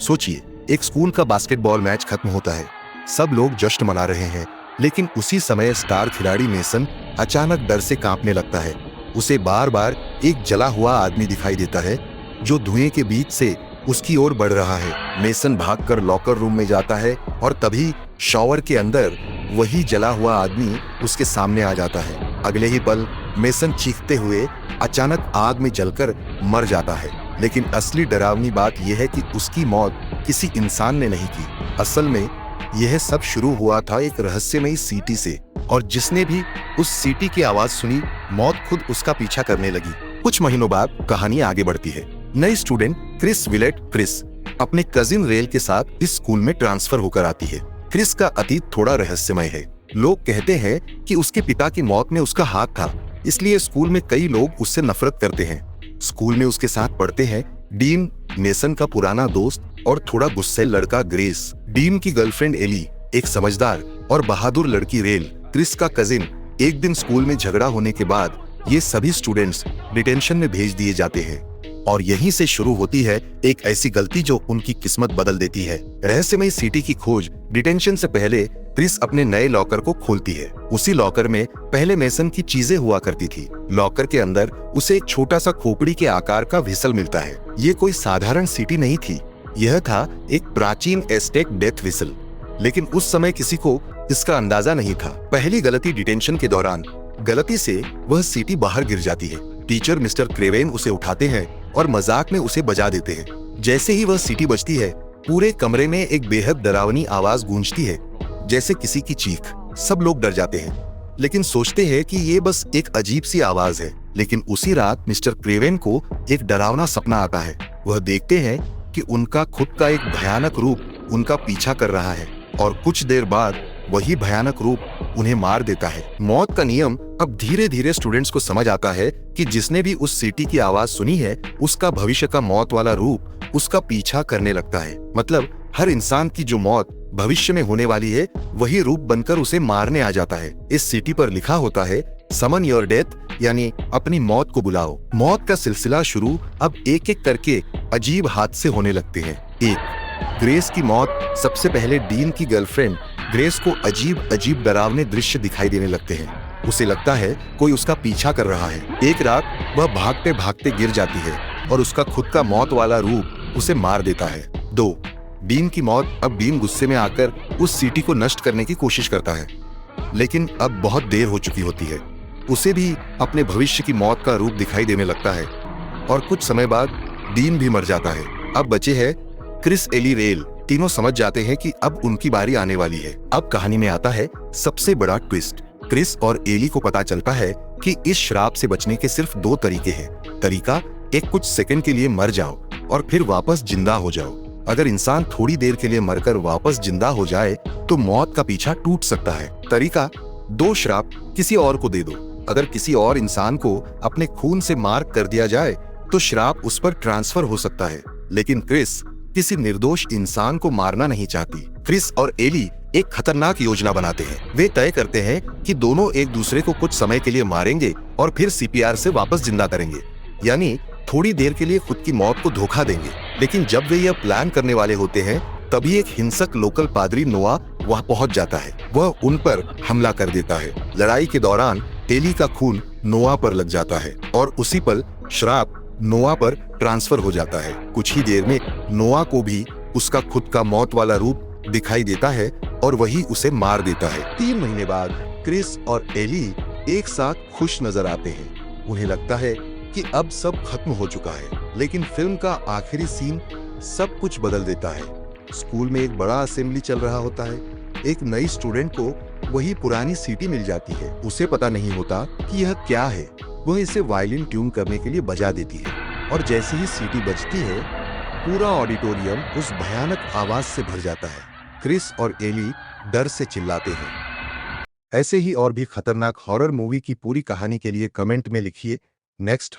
सोचिए, एक स्कूल का बास्केटबॉल मैच खत्म होता है, सब लोग जश्न मना रहे हैं, लेकिन उसी समय स्टार खिलाड़ी मेसन अचानक डर से कांपने लगता है। उसे बार बार एक जला हुआ आदमी दिखाई देता है जो धुएं के बीच से उसकी ओर बढ़ रहा है। मेसन भागकर लॉकर रूम में जाता है और तभी शॉवर के अंदर वही जला हुआ आदमी उसके सामने आ जाता है। अगले ही पल मेसन चीखते हुए अचानक आग में जलकर मर जाता है। लेकिन असली डरावनी बात यह है कि उसकी मौत किसी इंसान ने नहीं की। असल में यह सब शुरू हुआ था एक रहस्यमयी सीटी से, और जिसने भी उस सीटी की आवाज सुनी, मौत खुद उसका पीछा करने लगी। कुछ महीनों बाद कहानी आगे बढ़ती है। नई स्टूडेंट क्रिस विलेट क्रिस अपने कजिन रेल के साथ इस स्कूल में ट्रांसफर होकर आती है। क्रिस का अतीत थोड़ा रहस्यमय है। लोग कहते हैं कि उसके पिता की मौत में उसका हाथ था, इसलिए स्कूल में कई लोग उससे नफरत करते हैं। स्कूल में उसके साथ पढ़ते हैं डीन, मेसन का पुराना दोस्त और थोड़ा गुस्सैल लड़का ग्रेस, डीन की गर्लफ्रेंड एली, एक समझदार और बहादुर लड़की रेल, क्रिस का कजिन। एक दिन स्कूल में झगड़ा होने के बाद ये सभी स्टूडेंट्स डिटेंशन में भेज दिए जाते हैं, और यहीं से शुरू होती है एक ऐसी गलती जो उनकी किस्मत बदल देती है। रहस्यमय सीटी की खोज। डिटेंशन से पहले क्रिस अपने नए लॉकर को खोलती है। उसी लॉकर में पहले मेसन की चीजें हुआ करती थी। लॉकर के अंदर उसे एक छोटा सा खोपड़ी के आकार का व्हिसल मिलता है। ये कोई साधारण सीटी नहीं थी, यह था एक प्राचीन एस्टेक डेथ व्हिसल। लेकिन उस समय किसी को इसका अंदाजा नहीं था। पहली गलती डिटेंशन के दौरान, गलती से वह सीटी बाहर गिर जाती है। टीचर मिस्टर क्रेवेन उसे उठाते हैं और मजाक में उसे बजा देते हैं। जैसे ही वह सीटी बजती है, पूरे कमरे में एक बेहद डरावनी आवाज गूंजती है, जैसे किसी की चीख। सब लोग डर जाते हैं, लेकिन सोचते हैं कि ये बस एक अजीब सी आवाज है। लेकिन उसी रात मिस्टर क्रेवेन को एक डरावना सपना आता है। वह देखते हैं कि उनका खुद का एक भयानक रूप उनका पीछा कर रहा है, और कुछ देर बाद वही भयानक रूप उन्हें मार देता है। मौत का नियम। अब धीरे धीरे स्टूडेंट्स को समझ आता है कि जिसने भी उस सीटी की आवाज सुनी है, उसका भविष्य का मौत वाला रूप उसका पीछा करने लगता है। मतलब हर इंसान की जो मौत भविष्य में होने वाली है, वही रूप बनकर उसे मारने आ जाता है। इस सीटी पर लिखा होता है, समन योर डेथ, यानी अपनी मौत को बुलाओ। मौत का सिलसिला शुरू अब एक एक करके अजीब हादसे होने लगते हैं। एक, ग्रेस की मौत। सबसे पहले डीन की गर्लफ्रेंड ग्रेस को अजीब अजीब डरावने दृश्य दिखाई देने लगते हैं। उसे लगता है कोई उसका पीछा कर रहा है। एक रात वह भागते भागते गिर जाती है और उसका खुद का मौत वाला रूप उसे मार देता है। 2, डीन की मौत। अब डीन गुस्से में आकर उस सीटी को नष्ट करने की कोशिश करता है, लेकिन अब बहुत देर हो चुकी होती है। उसे भी अपने भविष्य की मौत का रूप दिखाई देने लगता है, और कुछ समय बाद डीन भी मर जाता है। अब बचे हैं क्रिस, एली, रेल। तीनों समझ जाते हैं कि अब उनकी बारी आने वाली है। अब कहानी में आता है सबसे बड़ा ट्विस्ट। क्रिस और एली को पता चलता है कि इस श्राप से बचने के सिर्फ 2 तरीके हैं। तरीका एक, कुछ सेकंड के लिए मर जाओ और फिर वापस जिंदा हो जाओ। अगर इंसान थोड़ी देर के लिए मरकर वापस जिंदा हो जाए तो मौत का पीछा टूट सकता है। तरीका 2, श्राप किसी और को दे दो। अगर किसी और इंसान को अपने खून से मार कर दिया जाए तो श्राप उस पर ट्रांसफर हो सकता है। लेकिन क्रिस किसी निर्दोष इंसान को मारना नहीं चाहती। क्रिस और एली एक खतरनाक योजना बनाते हैं। वे तय करते हैं कि दोनों एक दूसरे को कुछ समय के लिए मारेंगे और फिर सीपीआर से वापस जिंदा करेंगे, यानी थोड़ी देर के लिए खुद की मौत को धोखा देंगे। लेकिन जब वे यह प्लान करने वाले होते हैं, तभी एक हिंसक लोकल पादरी नोआ वहां पहुंच जाता है। वह उन पर हमला कर देता है। लड़ाई के दौरान एली का खून नोआ पर लग जाता है और उसी पल श्राप नोआ पर ट्रांसफर हो जाता है। कुछ ही देर में नोआ को भी उसका खुद का मौत वाला रूप दिखाई देता है और वही उसे मार देता है। 3 महीने बाद क्रिस और एली एक साथ खुश नजर आते हैं। उन्हें लगता है कि अब सब खत्म हो चुका है। लेकिन फिल्म का आखिरी सीन सब कुछ बदल देता है। स्कूल में एक बड़ा असेंबली चल रहा होता है। एक नई स्टूडेंट को वही पुरानी सीटी मिल जाती है। उसे पता नहीं होता कि यह क्या है। वह इसे वायलिन ट्यून करने के लिए बजा देती है, और जैसे ही सीटी बजती है, पूरा ऑडिटोरियम उस भयानक आवाज से भर जाता है। क्रिस और एली डर से चिल्लाते हैं। ऐसे ही और भी खतरनाक हॉरर मूवी की पूरी कहानी के लिए कमेंट में लिखिए नेक्स्ट